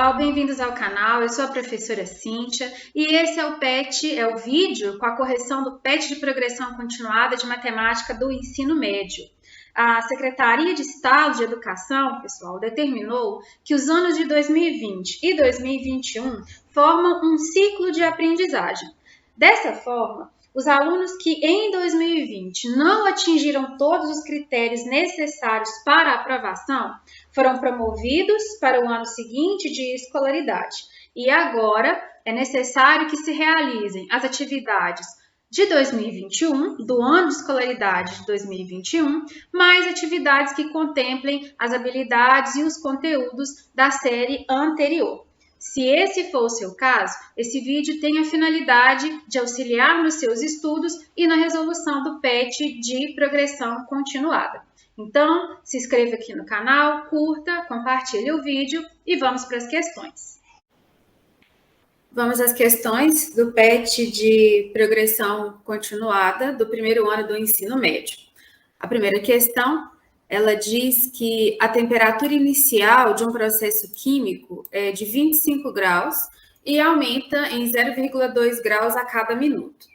pessoal, bem-vindos ao canal. Eu sou a professora Cíntia e esse é o vídeo com a correção do PET de progressão continuada de matemática do ensino médio. A Secretaria de Estado de Educação, pessoal, determinou que os anos de 2020 e 2021 formam um ciclo de aprendizagem. Dessa forma, os alunos que em 2020 não atingiram todos os critérios necessários para a aprovação foram promovidos para o ano seguinte de escolaridade. E agora é necessário que se realizem as atividades de 2021, do ano de escolaridade de 2021, mais atividades que contemplem as habilidades e os conteúdos da série anterior. Se esse for o seu caso, esse vídeo tem a finalidade de auxiliar nos seus estudos e na resolução do PET de progressão continuada. Então, se inscreva aqui no canal, curta, compartilhe o vídeo e vamos para as questões. Vamos às questões do PET de progressão continuada do primeiro ano do ensino médio. A primeira questão, ela diz que a temperatura inicial de um processo químico é de 25 graus e aumenta em 0,2 graus a cada minuto.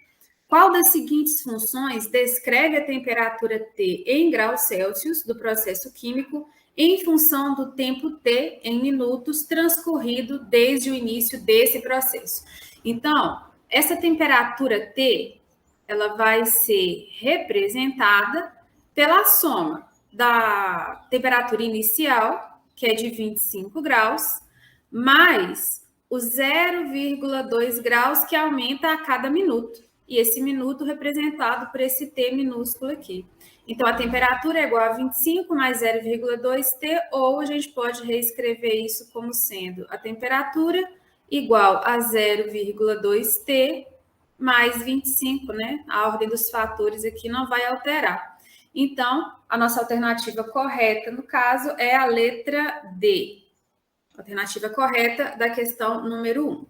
Qual das seguintes funções descreve a temperatura T em graus Celsius do processo químico em função do tempo T em minutos transcorrido desde o início desse processo? Então, essa temperatura T, ela vai ser representada pela soma da temperatura inicial, que é de 25 graus, mais o 0,2 graus que aumenta a cada minuto. E esse minuto representado por esse T minúsculo aqui. Então, a temperatura é igual a 25 mais 0,2 T, ou a gente pode reescrever isso como sendo a temperatura igual a 0,2 T mais 25, né? A ordem dos fatores aqui não vai alterar. Então, a nossa alternativa correta, no caso, é a letra D. Alternativa correta da questão número 1.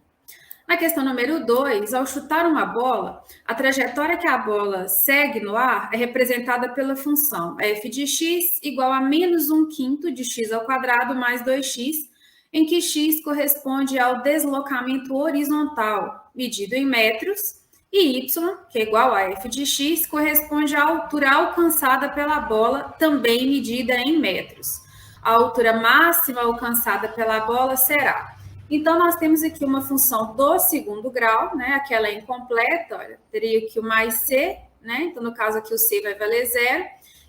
Na questão número 2, ao chutar uma bola, a trajetória que a bola segue no ar é representada pela função f de x igual a menos 1/5 de x ao quadrado mais 2x, em que x corresponde ao deslocamento horizontal, medido em metros, e y, que é igual a f de x, corresponde à altura alcançada pela bola, também medida em metros. A altura máxima alcançada pela bola será... Então, nós temos aqui uma função do segundo grau, né? Aquela é incompleta, olha, teria aqui o mais c, né? Então, no caso aqui, o c vai valer 0.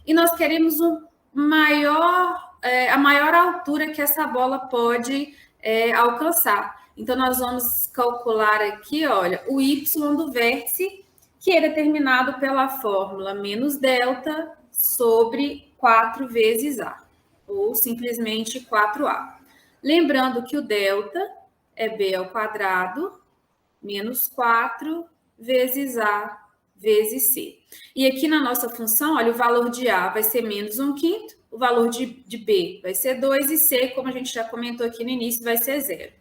E nós queremos a maior altura que essa bola pode alcançar. Então, nós vamos calcular aqui, olha, o y do vértice, que é determinado pela fórmula menos delta sobre 4 vezes a, ou simplesmente 4a. Lembrando que o delta é b ao quadrado menos 4 vezes a vezes c. E aqui na nossa função, olha, o valor de a vai ser menos 1/5, o valor de b vai ser 2 e c, como a gente já comentou aqui no início, vai ser 0.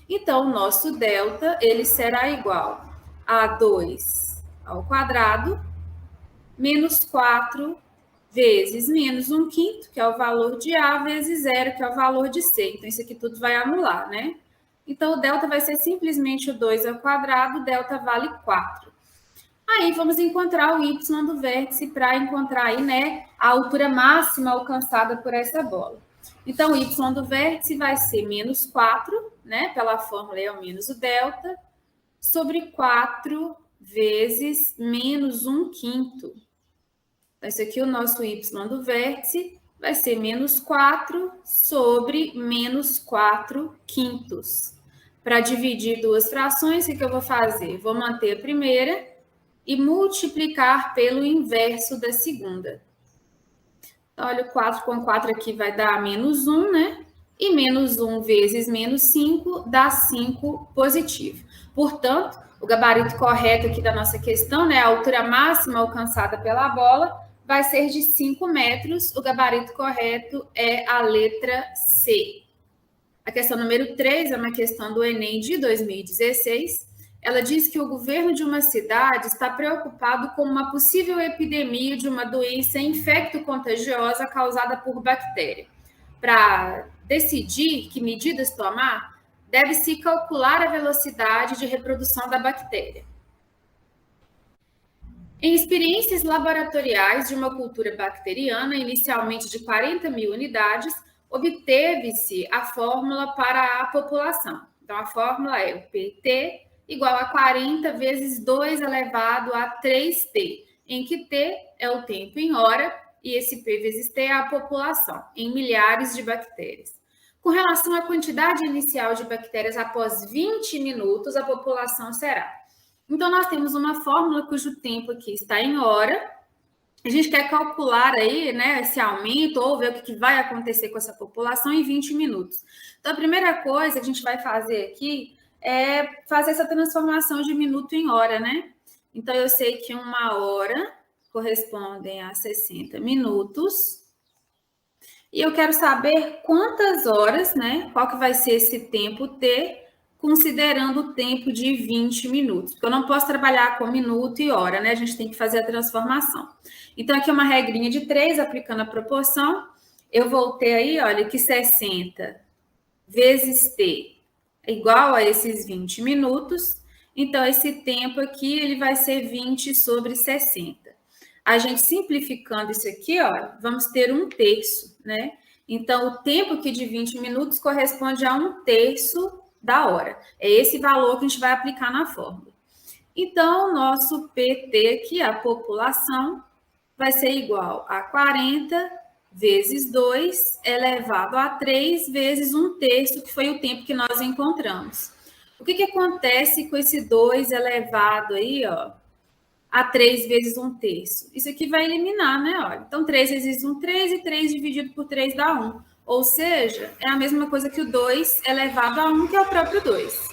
Então, o nosso delta, ele será igual a 2 ao quadrado menos 4 vezes menos 1/5, que é o valor de A, vezes 0, que é o valor de C. Então, isso aqui tudo vai anular, né? Então, o delta vai ser simplesmente o 2 ao quadrado, o delta vale 4. Aí, vamos encontrar o y do vértice para encontrar aí, né, a altura máxima alcançada por essa bola. Então, o y do vértice vai ser menos 4, né, pela fórmula é o menos o delta, sobre 4 vezes menos 1/5. Então, esse aqui, o nosso y do vértice, vai ser menos 4 sobre menos 4/5. Para dividir duas frações, o que eu vou fazer? Vou manter a primeira e multiplicar pelo inverso da segunda. Então, olha, o 4 com 4 aqui vai dar menos 1, né? E menos 1 vezes menos 5 dá 5 positivo. Portanto, o gabarito correto aqui da nossa questão, né? A altura máxima alcançada pela bola vai ser de 5 metros. O gabarito correto é a letra C. A questão número 3 é uma questão do Enem de 2016. Ela diz que o governo de uma cidade está preocupado com uma possível epidemia de uma doença infecto-contagiosa causada por bactéria. Para decidir que medidas tomar, deve-se calcular a velocidade de reprodução da bactéria. Em experiências laboratoriais de uma cultura bacteriana, inicialmente de 40.000 unidades, obteve-se a fórmula para a população. Então, a fórmula é o PT igual a 40 vezes 2 elevado a 3T, em que T é o tempo em hora e esse P vezes T é a população, em milhares de bactérias. Com relação à quantidade inicial de bactérias após 20 minutos, a população será. Então, nós temos uma fórmula cujo tempo aqui está em hora. A gente quer calcular aí, né, esse aumento ou ver o que vai acontecer com essa população em 20 minutos. Então, a primeira coisa que a gente vai fazer aqui é fazer essa transformação de minuto em hora, né? Então, eu sei que 1 hora correspondem a 60 minutos. E eu quero saber quantas horas, né? Qual que vai ser esse tempo T, considerando o tempo de 20 minutos. Porque eu não posso trabalhar com minuto e hora, né? A gente tem que fazer a transformação. Então, aqui é uma regrinha de 3, aplicando a proporção. Eu vou ter aí, olha, que 60 vezes T é igual a esses 20 minutos. Então, esse tempo aqui, ele vai ser 20 sobre 60. A gente simplificando isso aqui, ó, vamos ter 1/3, né? Então, o tempo aqui de 20 minutos corresponde a 1/3 da hora. É esse valor que a gente vai aplicar na fórmula. Então, nosso PT aqui, a população, vai ser igual a 40 vezes 2 elevado a 3 vezes 1/3, que foi o tempo que nós encontramos. O que acontece com esse 2 elevado aí, ó, a 3 vezes 1/3? Isso aqui vai eliminar, né? Olha, então, 3 vezes 1, 3, e 3 dividido por 3 dá 1. Ou seja, é a mesma coisa que o 2 elevado a 1, que é o próprio 2.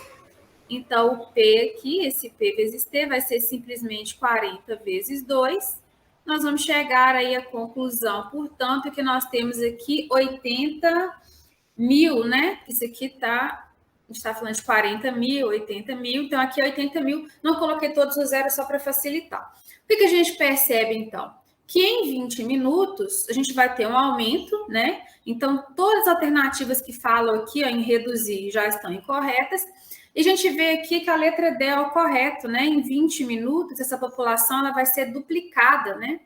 Então, o P aqui, esse P vezes T, vai ser simplesmente 40 vezes 2. Nós vamos chegar aí à conclusão, portanto, que nós temos aqui 80.000, né? Isso aqui tá, a gente está falando de 40.000, 80.000, então aqui é 80.000. Não coloquei todos os zeros só para facilitar. O que a gente percebe, então? Que em 20 minutos a gente vai ter um aumento, né? Então, todas as alternativas que falam aqui ó, em reduzir já estão incorretas. E a gente vê aqui que a letra D é o correto, né? Em 20 minutos, essa população ela vai ser duplicada, né?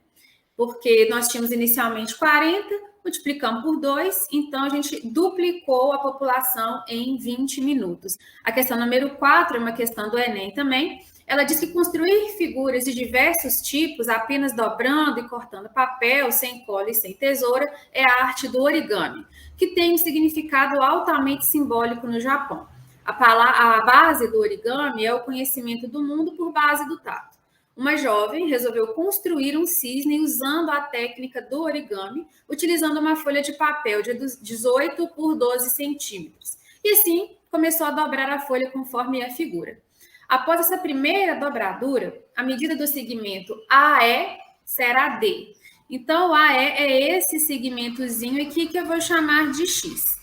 Porque nós tínhamos inicialmente 40, multiplicamos por 2, então a gente duplicou a população em 20 minutos. A questão número 4 é uma questão do Enem também. Ela diz que construir figuras de diversos tipos, apenas dobrando e cortando papel, sem cola e sem tesoura, é a arte do origami, que tem um significado altamente simbólico no Japão. A base do origami é o conhecimento do mundo por base do tato. Uma jovem resolveu construir um cisne usando a técnica do origami, utilizando uma folha de papel de 18 por 12 centímetros. E assim, começou a dobrar a folha conforme a figura. Após essa primeira dobradura, a medida do segmento AE será D. Então, o AE é esse segmentozinho aqui que eu vou chamar de X.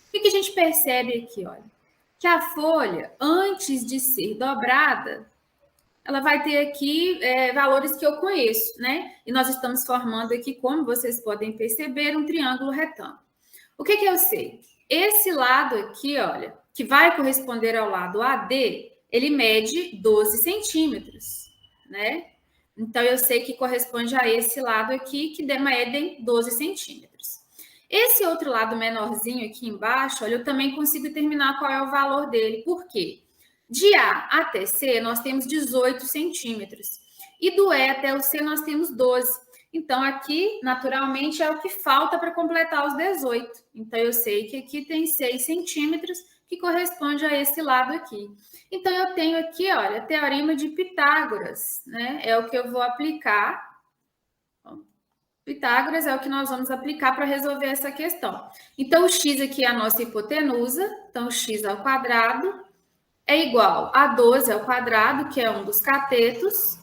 O que a gente percebe aqui, olha? Que a folha, antes de ser dobrada, ela vai ter aqui valores que eu conheço, né? E nós estamos formando aqui, como vocês podem perceber, um triângulo retângulo. O que eu sei? Esse lado aqui, olha, que vai corresponder ao lado AD, ele mede 12 centímetros, né? Então, eu sei que corresponde a esse lado aqui, que medem 12 centímetros. Esse outro lado menorzinho aqui embaixo, olha, eu também consigo determinar qual é o valor dele. Por quê? De A até C, nós temos 18 centímetros. E do E até o C, nós temos 12. Então, aqui, naturalmente, é o que falta para completar os 18. Então, eu sei que aqui tem 6 centímetros, que corresponde a esse lado aqui. Então, eu tenho aqui, olha, Teorema de Pitágoras, né? É o que eu vou aplicar. Pitágoras é o que nós vamos aplicar para resolver essa questão. Então, o x aqui é a nossa hipotenusa. Então, o x ao quadrado é igual a 12 ao quadrado, que é um dos catetos,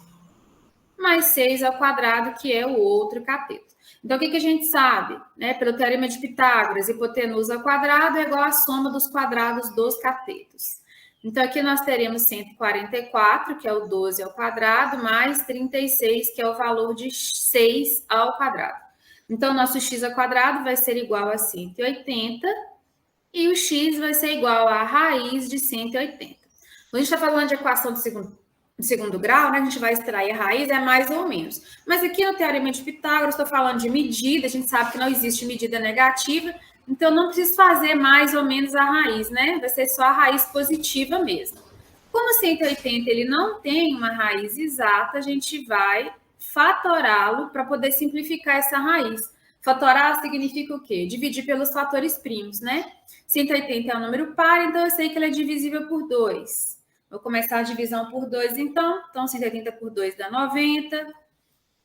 mais 6 ao quadrado, que é o outro cateto. Então, o que a gente sabe? Né? Pelo Teorema de Pitágoras, hipotenusa ao quadrado é igual à soma dos quadrados dos catetos. Então, aqui nós teremos 144, que é o 12 ao quadrado, mais 36, que é o valor de 6 ao quadrado. Então, nosso x ao quadrado vai ser igual a 180, e o x vai ser igual a raiz de 180. Quando a gente está falando de equação de segundo grau, né, a gente vai extrair a raiz, é mais ou menos. Mas aqui no Teorema de Pitágoras, estou falando de medida, a gente sabe que não existe medida negativa, então não preciso fazer mais ou menos a raiz, né? Vai ser só a raiz positiva mesmo. Como 180 ele não tem uma raiz exata, a gente vai fatorá-lo para poder simplificar essa raiz. Fatorar significa o quê? Dividir pelos fatores primos, né? 180 é um número par, então eu sei que ele é divisível por 2. Vou começar a divisão por 2, então. Então, 180 por 2 dá 90.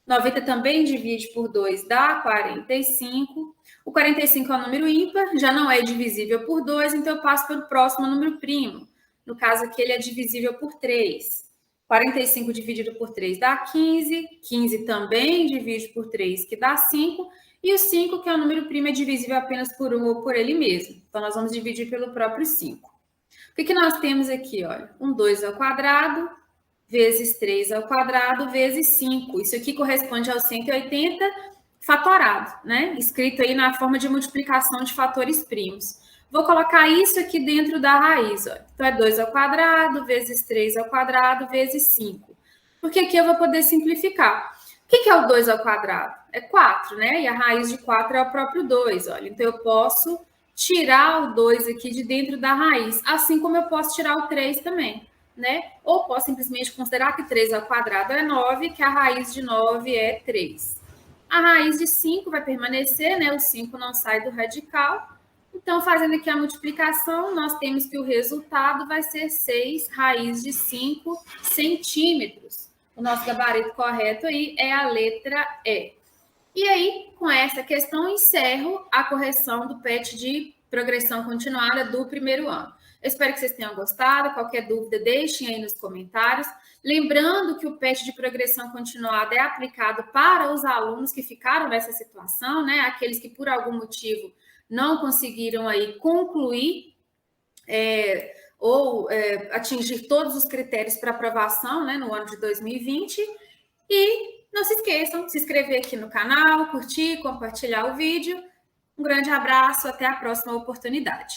90 também divide por 2 dá 45. O 45 é um número ímpar, já não é divisível por 2, então eu passo para o próximo número primo. No caso aqui, ele é divisível por 3. 45 dividido por 3 dá 15. 15 também divide por 3, que dá 5. E o 5, que é o número primo, é divisível apenas por 1 ou por ele mesmo. Então, nós vamos dividir pelo próprio 5. O que nós temos aqui? Olha, 2 ao quadrado, vezes 3 ao quadrado, vezes 5. Isso aqui corresponde ao 180 fatorado, né? Escrito aí na forma de multiplicação de fatores primos. Vou colocar isso aqui dentro da raiz. Olha. Então, é 2 ao quadrado, vezes 3 ao quadrado, vezes 5. Porque aqui eu vou poder simplificar. O que é o 2 ao quadrado? É 4, né? E a raiz de 4 é o próprio 2. Olha. Então, eu posso tirar o 2 aqui de dentro da raiz, assim como eu posso tirar o 3 também, né? Ou posso simplesmente considerar que 3 ao quadrado é 9, que a raiz de 9 é 3. A raiz de 5 vai permanecer, né? O 5 não sai do radical. Então, fazendo aqui a multiplicação, nós temos que o resultado vai ser 6 raiz de 5 centímetros. O nosso gabarito correto aí é a letra E. E aí, com essa questão, encerro a correção do PET de progressão continuada do primeiro ano. Eu espero que vocês tenham gostado. Qualquer dúvida, deixem aí nos comentários. Lembrando que o PET de progressão continuada é aplicado para os alunos que ficaram nessa situação, né? Aqueles que, por algum motivo, não conseguiram aí concluir ou atingir todos os critérios para aprovação, né, no ano de 2020. E não se esqueçam de se inscrever aqui no canal, curtir, compartilhar o vídeo. Um grande abraço, até a próxima oportunidade.